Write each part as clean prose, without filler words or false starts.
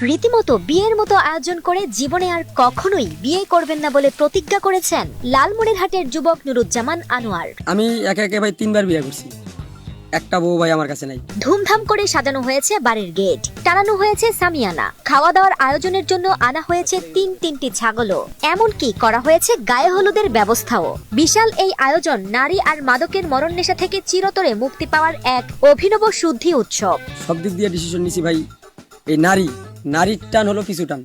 রীতিমতো বিয়ের মতো আয়োজন করে জীবনে আর কখনোই বিয়ে করবেন না বলে প্রতিজ্ঞা করেছেন লালমনিরহাটের যুবক নুরুজ্জামান আনোয়ার। আমি একে একে ভাই 3বার বিয়ে করছি, একটা বউ ভাই আমার কাছে নাই। ধুমধাম করে সাজানো হয়েছে বাড়ির গেট, টানানো হয়েছে সামিয়ানা, খাওয়া দাওয়ার আয়োজনের জন্য আনা হয়েছে তিনটি ছাগলও, এমনকি করা হয়েছে গায়ে হলুদের ব্যবস্থাও। বিশাল এই আয়োজন নারী আর মাদকের মরণ নেশা থেকে চিরতরে মুক্তি পাওয়ার এক অভিনব শুদ্ধি উৎসব। সব দিক দিয়ে ডিসিশন নিছি ভাই, এই নারীর টান হলো পিছু টান,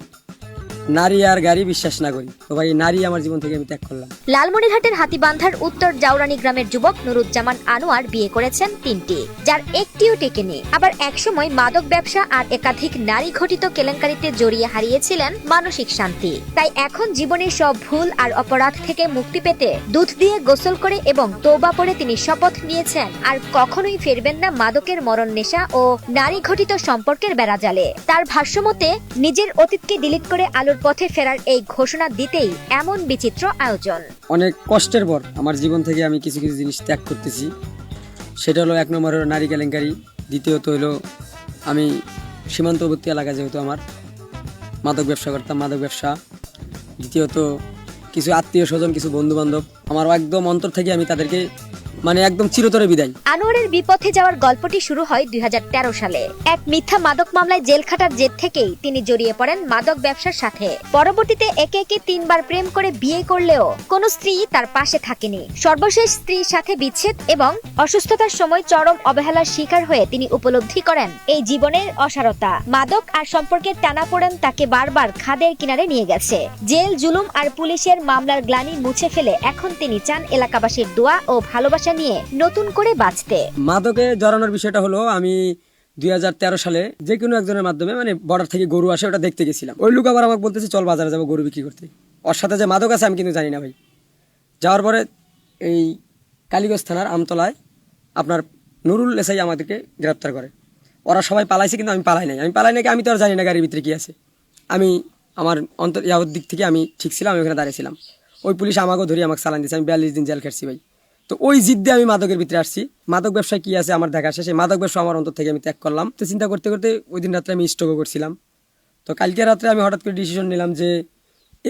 নারী আর গাড়ি বিশ্বাস না করি, তো ভাই নারী আমার জীবন থেকে আমি ত্যাগ করলাম। লালমনিরহাটের হাতিবান্ধার উত্তর জাউরানি গ্রামের যুবক নুরুজ্জামান আনোয়ার বিয়ে করেছেন 3টি, যার একটিও টেকেনি। আবার একসময় মাদক ব্যবসা আর একাধিক নারী ঘটিত কেলেঙ্কারিতে জড়িয়ে হারিয়েছিলেন মানসিক শান্তি। তাই এখন জীবনের সব ভুল আর অপরাধ থেকে মুক্তি পেতে দুধ দিয়ে গোসল করে এবং তওবা পড়ে তিনি শপথ নিয়েছেন আর কখনোই ফিরবেন না মাদকের মরণ নেশা ও নারী ঘটিত সম্পর্কের বেড়াজালে। তার ভাষ্যমতে নিজের অতীতকে ডিলিট করে আলোর পথে ফেরার এই ঘোষণা দিতেই এমন বিচিত্র আয়োজন। অনেক কষ্টের পর আমার জীবন থেকে আমি কিছু কিছু জিনিস ত্যাগ করতেছি। সেটা হলো 1 নম্বর হলো নারী কেলেঙ্কারি, দ্বিতীয়ত হলো আমি সীমান্তবর্তী এলাকা যেহেতু আমার মাদক ব্যবসা করতাম, মাদক ব্যবসা, দ্বিতীয়ত কিছু আত্মীয় স্বজন, কিছু বন্ধু বান্ধব, আমার একদম অন্তর থেকে আমি তাদেরকে একদম চিরতরে বিদায়। আনোয়ারের বিপথে যাওয়ার গল্পটি শুরু হয় 2013 সালে। এক মিথ্যা মাদক মামলায় জেল খাটার জেদ থেকেই তিনি জড়িয়ে পড়েন মাদক ব্যবসার সাথে। পরবর্তীতে একে একে 3বার প্রেম করে বিয়ে করলেও কোনো স্ত্রী তার পাশে থাকেনি। সর্বশেষ স্ত্রীর সাথে বিচ্ছেদ এবং অসুস্থতার সময় চরম অবহেলার শিকার হয়ে তিনি উপলব্ধি করেন এই জীবনের অসারতা। মাদক আর সম্পর্কের টানাপোড়েন তাকে বারবার খাদের কিনারে নিয়ে গেছে। জেল, জুলুম আর পুলিশের মামলার গ্লানি মুছে ফেলে এখন তিনি চান এলাকাবাসীর দোয়া ও ভালোবাসা নিয়ে নতুন করে বাঁচতে। মাদকে জড়ানোর বিষয়টা হলো আমি 2013 সালে যে কোনো একজনের মাধ্যমে বর্ডার থেকে গরু আসে ওটা দেখতে গেছিলাম। ওই লোক আবার আমাকে বলতেছে চল বাজারে যাবো গরু বিক্রি করতে। ওর সাথে যে মাদক আছে আমি কিন্তু জানি না ভাই। যাওয়ার পরে এই কালীগঞ্জ থানার আমতলায় আপনার নুরুল এসআই আমাদেরকে গ্রেপ্তার করে। ওরা সবাই পালাইছে কিন্তু আমি পালাই নাই। আমি তো আর জানি না গাড়ির ভিতরে কি আছে। আমি আমার দিক থেকে আমি ঠিক ছিলাম, আমি ওখানে দাঁড়িয়েছিলাম। ওই পুলিশ আমাকেও ধরে আমাকে চালান দিয়েছে। আমি 42 দিন জেল খেটছি ভাই। তো ওই জিদ্দে আমি মাদকের ভিতরে আসছি। মাদক ব্যবসায় কি আছে আমার দেখা শেষে মাদক ব্যবসা আমার অন্তর থেকে আমি ত্যাগ করলাম। তো চিন্তা করতে করতে ওই দিন রাত্রে আমি স্ট্রোকও করছিলাম। তো কালকে রাত্রে আমি হঠাৎ করে ডিসিশন নিলাম যে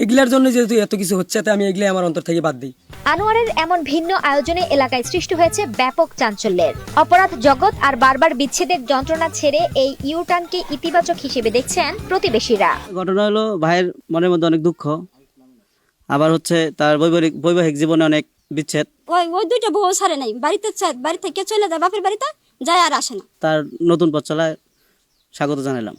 এগুলার জন্য যেহেতু এত কিছু হচ্ছে তাই আমি এগুলাই আমার অন্তর থেকে বাদ দিই। আনোয়ারের এমন ভিন্ন আয়োজনে এলাকায় সৃষ্টি হয়েছে ব্যাপক চাঞ্চল্যের। অপরাধ জগৎ আর বারবার বিচ্ছেদের যন্ত্রণা ছেড়ে এই ইউটার্নকে ইতিবাচক হিসেবে দেখছেন প্রতিবেশীরা। ঘটনা হলো ভাইয়ের মনের মধ্যে অনেক দুঃখ, আবার হচ্ছে তার বৈবাহিক জীবনে অনেক বিচ্ছেদ। ওই দুইটা বউ সারে নাই, বাড়ি থেকে চলে যায় বাপের বাড়িতে, যায় আর আসে না। তার নতুন পথ চলায় স্বাগত জানালাম।